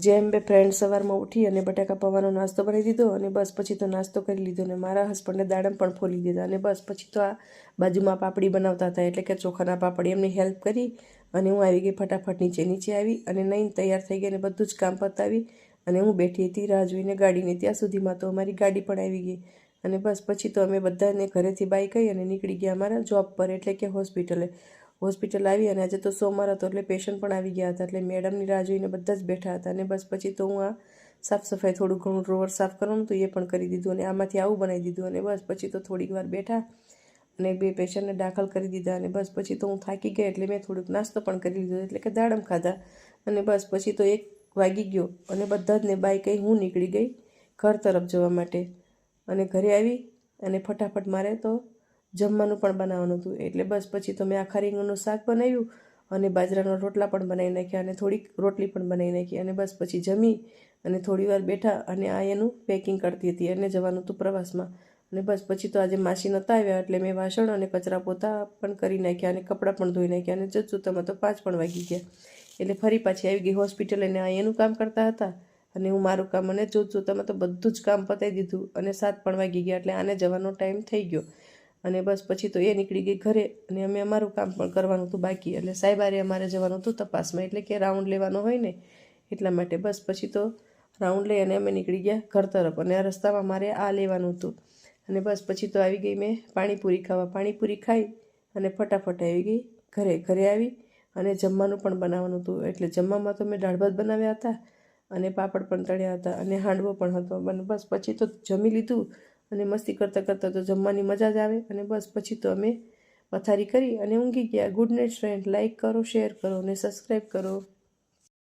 જેમ બે ફ્રેન્ડ સવારમાં ઉઠી અને બટાકા પૌવાનો નાસ્તો બનાવી દીધો અને બસ પછી તો નાસ્તો કરી લીધો અને મારા હસબન્ડને દાડમ પણ ફોલી દીધા અને બસ પછી તો આ બાજુમાં પાપડી બનાવતા હતા એટલે કે ચોખાના પાપડી એમની હેલ્પ કરી અને હું આવી ગઈ ફટાફટ નીચે આવી અને નહીં તૈયાર થઈ ગઈ અને બધું જ કામ પતાવી અને હું બેઠી હતી રાહ જોઈને ગાડીને. ત્યાં સુધીમાં તો અમારી ગાડી પણ આવી ગઈ અને બસ પછી તો અમે બધાને ઘરેથી બાય કહી અને નીકળી ગયા અમારા જોબ પર એટલે કે હોસ્પિટલ આવી અને આજે તો સોમવાર હતો એટલે પેશન્ટ પણ આવી ગયા હતા એટલે મેડમની રાહ જોઈને બધા જ બેઠા હતા અને બસ પછી તો હું આ સાફ સફાઈ થોડું ઘણું ડ્રોવર સાફ કરવાનું તો એ પણ કરી દીધું અને આમાંથી આવું બનાવી દીધું અને બસ પછી તો થોડીક વાર બેઠા અને 2 પેશન્ટને દાખલ કરી દીધા અને બસ પછી તો હું થાકી ગઈ એટલે મેં થોડુંક નાસ્તો પણ કરી લીધો એટલે કે દાડમ ખાધા અને બસ પછી તો 1 વાગી ગયો અને બધા જ ને બાય કહી હું નીકળી ગઈ ઘર તરફ જવા માટે અને ઘરે આવી અને ફટાફટ મારે તો જમવાનું પણ બનાવવાનું હતું એટલે બસ પછી તો મેં આખા રીંગણનું શાક બનાવ્યું અને બાજરાના રોટલા પણ બનાવી નાખ્યા અને થોડીક રોટલી પણ બનાવી નાખી અને બસ પછી જમી અને થોડી વાર બેઠા અને આ એનું પેકિંગ કરતી હતી અને જવાનું હતું પ્રવાસમાં અને બસ પછી તો આજે માસી નહોતા આવ્યા એટલે મેં વાસણ અને કચરા પોતા પણ કરી નાખ્યા અને કપડાં પણ ધોઈ નાખ્યા અને જુતજુતામાં તો 5 પણ વાગી ગયા એટલે ફરી પાછી આવી ગઈ હોસ્પિટલ અને આ એનું કામ કરતા હતા અને હું મારું કામ અને જુતજુતામાં તો બધું જ કામ પતાવી દીધું અને 7 પણ વાગી ગયા એટલે આને જવાનો ટાઈમ થઈ ગયો અને બસ પછી તો એ નીકળી ગઈ ઘરે અને અમે અમારું કામ પણ કરવાનું હતું બાકી એટલે સાહેબારે અમારે જવાનું હતું તપાસમાં એટલે કે રાઉન્ડ લેવાનો હોય ને એટલા માટે બસ પછી તો રાઉન્ડ લઈ અને અમે નીકળી ગયા ઘર તરફ અને આ રસ્તામાં મારે આ લેવાનું હતું અને બસ પછી તો આવી ગઈ મેં પાણીપુરી ખાવા પાણીપુરી ખાઈ અને ફટાફટ આવી ગઈ ઘરે આવી અને જમવાનું પણ બનાવવાનું હતું એટલે જમવામાં તો મેં દાળ ભાત બનાવ્યા હતા અને પાપડ પણ તળ્યા હતા અને હાંડવો પણ હતો અને બસ પછી તો જમી લીધું અને મસ્તી કરતાં કરતાં તો જમવાની મજા જ આવે અને બસ પછી તો અમે પથારી કરી અને ઊંઘી ગયા. Good night friend. લાઇક કરો, શેર કરો અને સબસ્ક્રાઈબ કરો.